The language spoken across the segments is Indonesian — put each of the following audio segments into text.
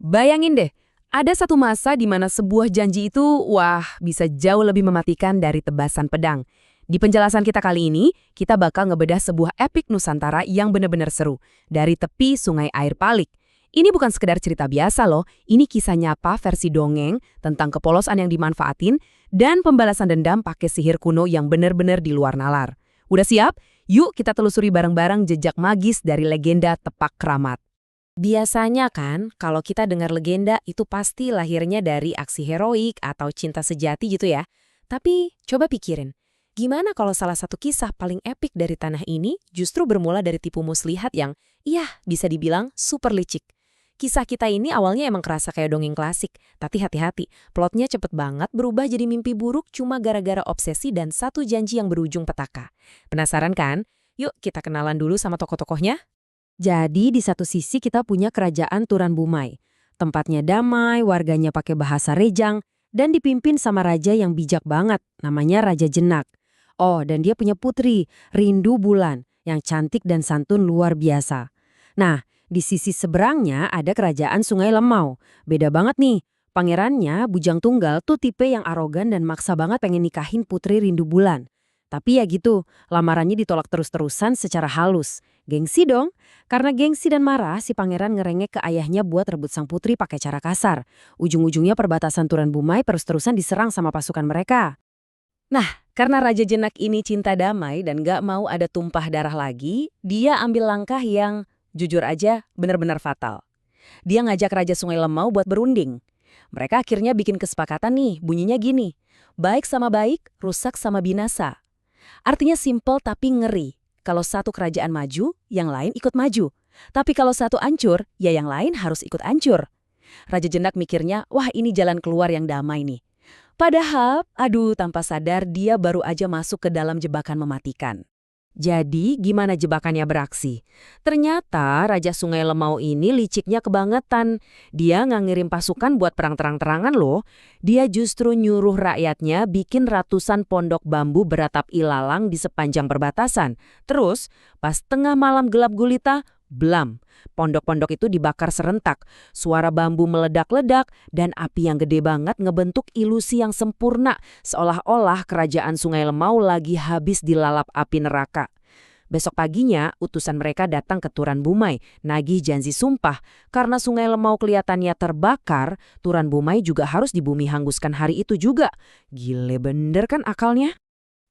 Bayangin deh, ada satu masa di mana sebuah janji itu, wah, bisa jauh lebih mematikan dari tebasan pedang. Di penjelasan kita kali ini, kita bakal ngebedah sebuah epik Nusantara yang benar-benar seru, dari tepi Sungai Air Palik. Ini bukan sekedar cerita biasa loh, ini kisah nyata versi dongeng tentang kepolosan yang dimanfaatin dan pembalasan dendam pakai sihir kuno yang benar-benar di luar nalar. Udah siap? Yuk kita telusuri bareng-bareng jejak magis dari legenda Tepak Kramat. Biasanya kan, kalau kita dengar legenda itu pasti lahirnya dari aksi heroik atau cinta sejati gitu ya. Tapi coba pikirin, gimana kalau salah satu kisah paling epik dari tanah ini justru bermula dari tipu muslihat yang, bisa dibilang super licik. Kisah kita ini awalnya emang kerasa kayak dongeng klasik, tapi hati-hati, plotnya cepet banget berubah jadi mimpi buruk cuma gara-gara obsesi dan satu janji yang berujung petaka. Penasaran kan? Yuk kita kenalan dulu sama tokoh-tokohnya. Jadi di satu sisi kita punya kerajaan Turan Bumai. Tempatnya damai, warganya pakai bahasa rejang, dan dipimpin sama raja yang bijak banget, namanya Raja Jenak. Oh, dan dia punya putri, Rindu Bulan, yang cantik dan santun luar biasa. Nah, di sisi seberangnya ada kerajaan Sungai Lemau. Beda banget nih, pangerannya Bujang Tunggal tuh tipe yang arogan dan maksa banget pengen nikahin putri Rindu Bulan. Tapi ya gitu, lamarannya ditolak terus-terusan secara halus. Gengsi dong. Karena gengsi dan marah, si pangeran ngerengek ke ayahnya buat rebut sang putri pakai cara kasar. Ujung-ujungnya perbatasan Turan Bumai terus-terusan diserang sama pasukan mereka. Nah, karena Raja Jenak ini cinta damai dan gak mau ada tumpah darah lagi, dia ambil langkah yang, jujur aja, benar-benar fatal. Dia ngajak Raja Sungai Lemau buat berunding. Mereka akhirnya bikin kesepakatan nih, bunyinya gini. Baik sama baik, rusak sama binasa. Artinya simpel tapi ngeri. Kalau satu kerajaan maju, yang lain ikut maju. Tapi kalau satu ancur, ya yang lain harus ikut ancur. Raja Jenak mikirnya, wah ini jalan keluar yang damai nih. Padahal, tanpa sadar dia baru aja masuk ke dalam jebakan mematikan. Jadi, gimana jebakannya beraksi? Ternyata Raja Sungai Lemau ini liciknya kebangetan. Dia nggak ngirim pasukan buat perang terang-terangan loh. Dia justru nyuruh rakyatnya bikin ratusan pondok bambu beratap ilalang di sepanjang perbatasan. Terus, pas tengah malam gelap gulita, blam. Pondok-pondok itu dibakar serentak. Suara bambu meledak-ledak dan api yang gede banget ngebentuk ilusi yang sempurna. Seolah-olah kerajaan Sungai Lemau lagi habis dilalap api neraka. Besok paginya, utusan mereka datang ke Turan Bumai, nagih janji sumpah. Karena Sungai Lemau kelihatannya terbakar, Turan Bumai juga harus dibumi hanguskan hari itu juga. Gile bener kan akalnya?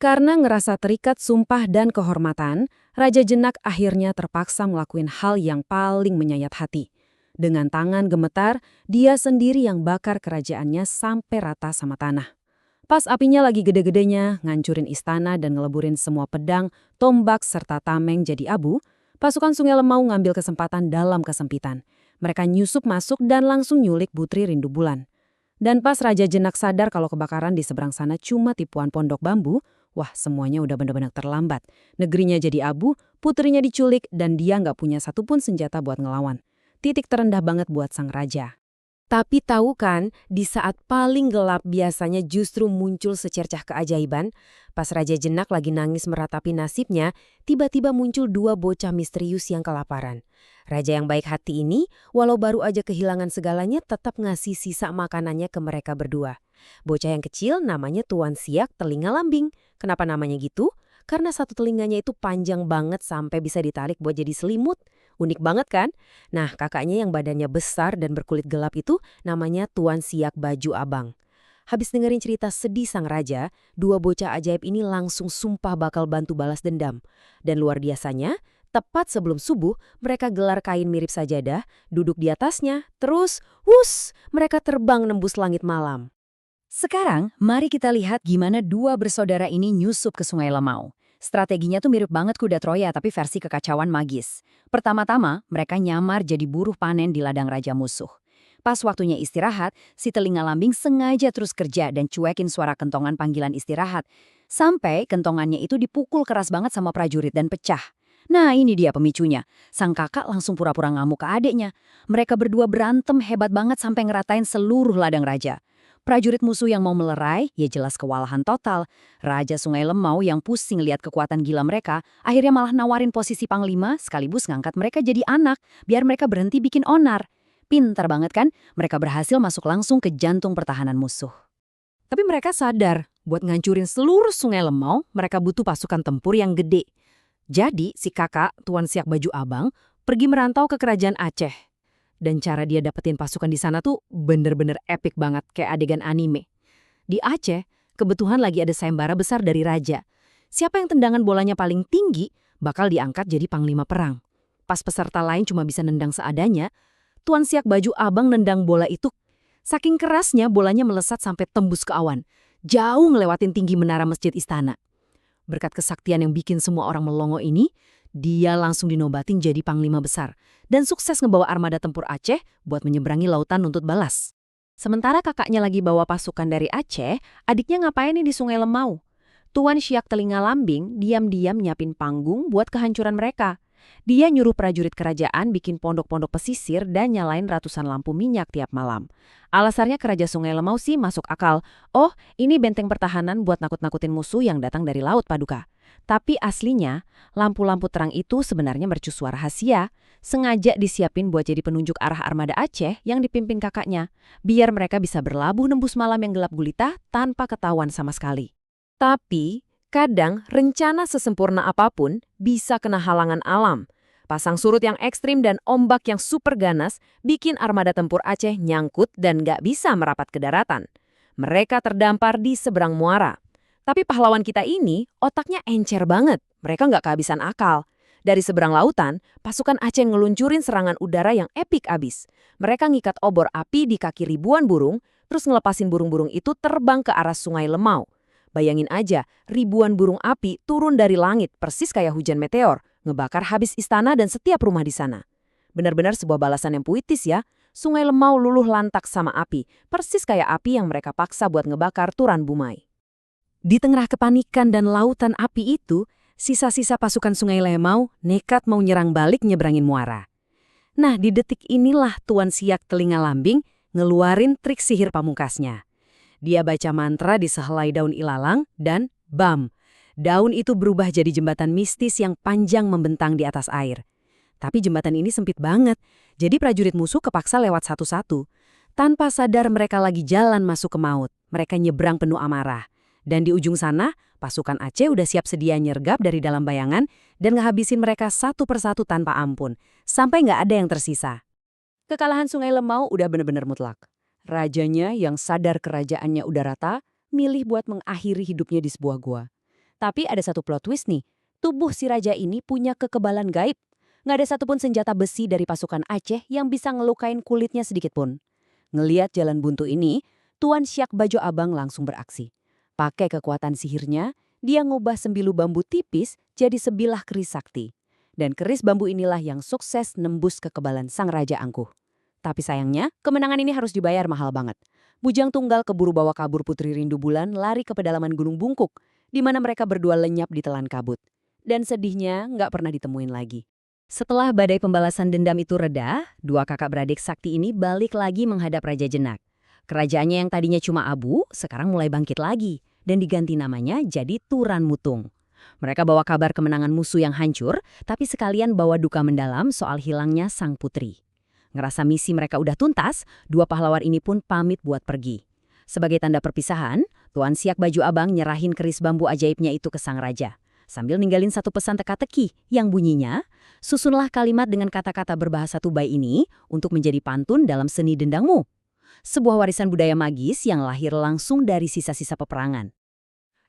Karena ngerasa terikat sumpah dan kehormatan, Raja Jenak akhirnya terpaksa ngelakuin hal yang paling menyayat hati. Dengan tangan gemetar, dia sendiri yang bakar kerajaannya sampai rata sama tanah. Pas apinya lagi gede-gedenya, ngancurin istana dan ngeleburin semua pedang, tombak, serta tameng jadi abu, pasukan Sungai Lemau ngambil kesempatan dalam kesempitan. Mereka nyusup masuk dan langsung nyulik Putri Rindu Bulan. Dan pas Raja Jenak sadar kalau kebakaran di seberang sana cuma tipuan pondok bambu, wah semuanya udah benar-benar terlambat. Negerinya jadi abu, putrinya diculik, dan dia nggak punya satupun senjata buat ngelawan. Titik terendah banget buat sang raja. Tapi tahu kan, di saat paling gelap biasanya justru muncul secercah keajaiban. Pas Raja Jenak lagi nangis meratapi nasibnya, tiba-tiba muncul dua bocah misterius yang kelaparan. Raja yang baik hati ini, walau baru aja kehilangan segalanya, tetap ngasih sisa makanannya ke mereka berdua. Bocah yang kecil namanya Tuan Siak Telinga Lambing. Kenapa namanya gitu? Karena satu telinganya itu panjang banget sampai bisa ditarik buat jadi selimut. Unik banget kan? Nah, kakaknya yang badannya besar dan berkulit gelap itu namanya Tuan Siak Baju Abang. Habis dengerin cerita sedih sang raja, dua bocah ajaib ini langsung sumpah bakal bantu balas dendam. Dan luar biasanya, tepat sebelum subuh, mereka gelar kain mirip sajadah, duduk di atasnya, terus, mereka terbang nembus langit malam. Sekarang, mari kita lihat gimana dua bersaudara ini nyusup ke Sungai Lemau. Strateginya tuh mirip banget kuda Troya tapi versi kekacauan magis. Pertama-tama, mereka nyamar jadi buruh panen di ladang raja musuh. Pas waktunya istirahat, si Telinga Lambing sengaja terus kerja dan cuekin suara kentongan panggilan istirahat. Sampai kentongannya itu dipukul keras banget sama prajurit dan pecah. Nah ini dia pemicunya. Sang kakak langsung pura-pura ngamuk ke adeknya. Mereka berdua berantem hebat banget sampai ngeratain seluruh ladang raja. Prajurit musuh yang mau melerai, ya jelas kewalahan total. Raja Sungai Lemau yang pusing lihat kekuatan gila mereka, akhirnya malah nawarin posisi panglima sekaligus ngangkat mereka jadi anak, biar mereka berhenti bikin onar. Pintar banget kan? Mereka berhasil masuk langsung ke jantung pertahanan musuh. Tapi mereka sadar, buat ngancurin seluruh Sungai Lemau, mereka butuh pasukan tempur yang gede. Jadi, si kakak, Tuan Siak Baju Abang, pergi merantau ke kerajaan Aceh. Dan cara dia dapetin pasukan di sana tuh bener-bener epic banget, kayak adegan anime. Di Aceh, kebetulan lagi ada sayembara besar dari raja. Siapa yang tendangan bolanya paling tinggi, bakal diangkat jadi panglima perang. Pas peserta lain cuma bisa nendang seadanya, Tuan Siak Baju Abang nendang bola itu. Saking kerasnya bolanya melesat sampai tembus ke awan. Jauh ngelewatin tinggi menara masjid istana. Berkat kesaktian yang bikin semua orang melongo ini, dia langsung dinobatin jadi panglima besar. Dan sukses ngebawa armada tempur Aceh buat menyeberangi lautan nuntut balas. Sementara kakaknya lagi bawa pasukan dari Aceh, adiknya ngapain nih di Sungai Lemau? Tuan Siak Telinga Lambing diam-diam nyiapin panggung buat kehancuran mereka. Dia nyuruh prajurit kerajaan bikin pondok-pondok pesisir dan nyalain ratusan lampu minyak tiap malam. Alasannya Raja Sungai Lemau sih masuk akal. Oh, ini benteng pertahanan buat nakut-nakutin musuh yang datang dari laut, Paduka. Tapi aslinya, lampu-lampu terang itu sebenarnya mercusuar rahasia. Sengaja disiapin buat jadi penunjuk arah armada Aceh yang dipimpin kakaknya. Biar mereka bisa berlabuh nembus malam yang gelap gulita tanpa ketahuan sama sekali. Tapi kadang, rencana sesempurna apapun bisa kena halangan alam. Pasang surut yang ekstrim dan ombak yang super ganas bikin armada tempur Aceh nyangkut dan nggak bisa merapat ke daratan. Mereka terdampar di seberang muara. Tapi pahlawan kita ini otaknya encer banget. Mereka nggak kehabisan akal. Dari seberang lautan, pasukan Aceh ngeluncurin serangan udara yang epik abis. Mereka ngikat obor api di kaki ribuan burung, terus ngelepasin burung-burung itu terbang ke arah Sungai Lemau. Bayangin aja, ribuan burung api turun dari langit persis kayak hujan meteor, ngebakar habis istana dan setiap rumah di sana. Benar-benar sebuah balasan yang puitis ya. Sungai Lemau luluh lantak sama api, persis kayak api yang mereka paksa buat ngebakar Turan Bumai. Di tengah kepanikan dan lautan api itu, sisa-sisa pasukan Sungai Lemau nekat mau nyerang balik nyebrangin muara. Nah, di detik inilah Tuan Siak Telinga Lambing ngeluarin trik sihir pamungkasnya. Dia baca mantra di sehelai daun ilalang dan bam. Daun itu berubah jadi jembatan mistis yang panjang membentang di atas air. Tapi jembatan ini sempit banget, jadi prajurit musuh kepaksa lewat satu-satu. Tanpa sadar mereka lagi jalan masuk ke maut. Mereka nyebrang penuh amarah. Dan di ujung sana, pasukan Aceh udah siap sedia nyergap dari dalam bayangan dan ngehabisin mereka satu persatu tanpa ampun. Sampai nggak ada yang tersisa. Kekalahan Sungai Lemau udah bener-bener mutlak. Rajanya yang sadar kerajaannya udah rata, milih buat mengakhiri hidupnya di sebuah gua. Tapi ada satu plot twist nih, tubuh si raja ini punya kekebalan gaib. Nggak ada satupun senjata besi dari pasukan Aceh yang bisa ngelukain kulitnya sedikit pun. Ngeliat jalan buntu ini, Tuan Siak Baju Abang langsung beraksi. Pakai kekuatan sihirnya, dia ngubah sembilu bambu tipis jadi sebilah keris sakti. Dan keris bambu inilah yang sukses nembus kekebalan sang raja angkuh. Tapi sayangnya, kemenangan ini harus dibayar mahal banget. Bujang Tunggal keburu bawa kabur Putri Rindu Bulan lari ke pedalaman Gunung Bungkuk, di mana mereka berdua lenyap di telan kabut. Dan sedihnya nggak pernah ditemuin lagi. Setelah badai pembalasan dendam itu reda, dua kakak beradik sakti ini balik lagi menghadap Raja Jenak. Kerajaannya yang tadinya cuma abu, sekarang mulai bangkit lagi, dan diganti namanya jadi Turan Mutung. Mereka bawa kabar kemenangan musuh yang hancur, tapi sekalian bawa duka mendalam soal hilangnya sang putri. Ngerasa misi mereka udah tuntas, dua pahlawan ini pun pamit buat pergi. Sebagai tanda perpisahan, Tuan Siak Baju Abang nyerahin keris bambu ajaibnya itu ke sang raja. Sambil ninggalin satu pesan teka-teki yang bunyinya, susunlah kalimat dengan kata-kata berbahasa Tubai ini untuk menjadi pantun dalam seni dendangmu. Sebuah warisan budaya magis yang lahir langsung dari sisa-sisa peperangan.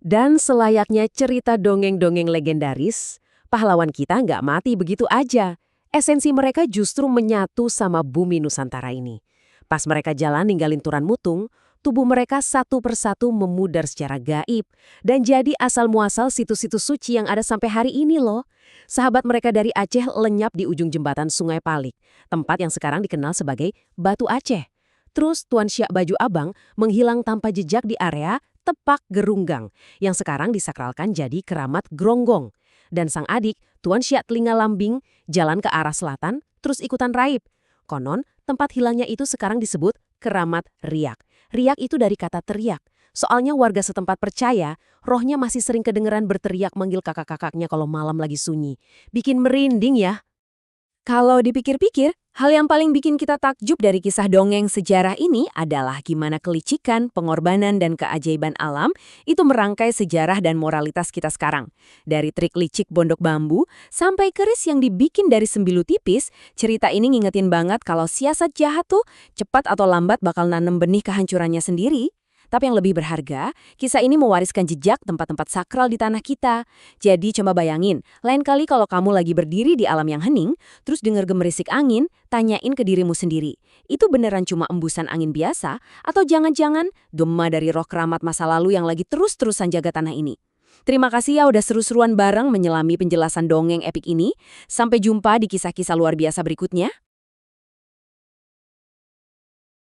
Dan selayaknya cerita dongeng-dongeng legendaris, pahlawan kita nggak mati begitu aja. Esensi mereka justru menyatu sama bumi Nusantara ini. Pas mereka jalan ninggalin Turan Mutung, tubuh mereka satu persatu memudar secara gaib dan jadi asal-muasal situs-situs suci yang ada sampai hari ini loh. Sahabat mereka dari Aceh lenyap di ujung jembatan Sungai Palik, tempat yang sekarang dikenal sebagai Batu Aceh. Terus Tuan Siak Baju Abang menghilang tanpa jejak di area Tepak Gerunggang, yang sekarang disakralkan jadi Keramat Gronggong. Dan sang adik, Tuan Siak Telinga Lambing, jalan ke arah selatan, terus ikutan raib. Konon, tempat hilangnya itu sekarang disebut Keramat Riak. Riak itu dari kata teriak. Soalnya warga setempat percaya, rohnya masih sering kedengeran berteriak manggil kakak-kakaknya kalau malam lagi sunyi. Bikin merinding ya. Kalau dipikir-pikir, hal yang paling bikin kita takjub dari kisah dongeng sejarah ini adalah gimana kelicikan, pengorbanan, dan keajaiban alam itu merangkai sejarah dan moralitas kita sekarang. Dari trik licik bondok bambu sampai keris yang dibikin dari sembilu tipis, cerita ini ngingetin banget kalau siasat jahat tuh cepat atau lambat bakal nanem benih kehancurannya sendiri. Tapi yang lebih berharga, kisah ini mewariskan jejak tempat-tempat sakral di tanah kita. Jadi coba bayangin, lain kali kalau kamu lagi berdiri di alam yang hening, terus dengar gemerisik angin, tanyain ke dirimu sendiri. Itu beneran cuma embusan angin biasa? Atau jangan-jangan gema dari roh keramat masa lalu yang lagi terus-terusan jaga tanah ini? Terima kasih ya udah seru-seruan bareng menyelami penjelasan dongeng epik ini. Sampai jumpa di kisah-kisah luar biasa berikutnya.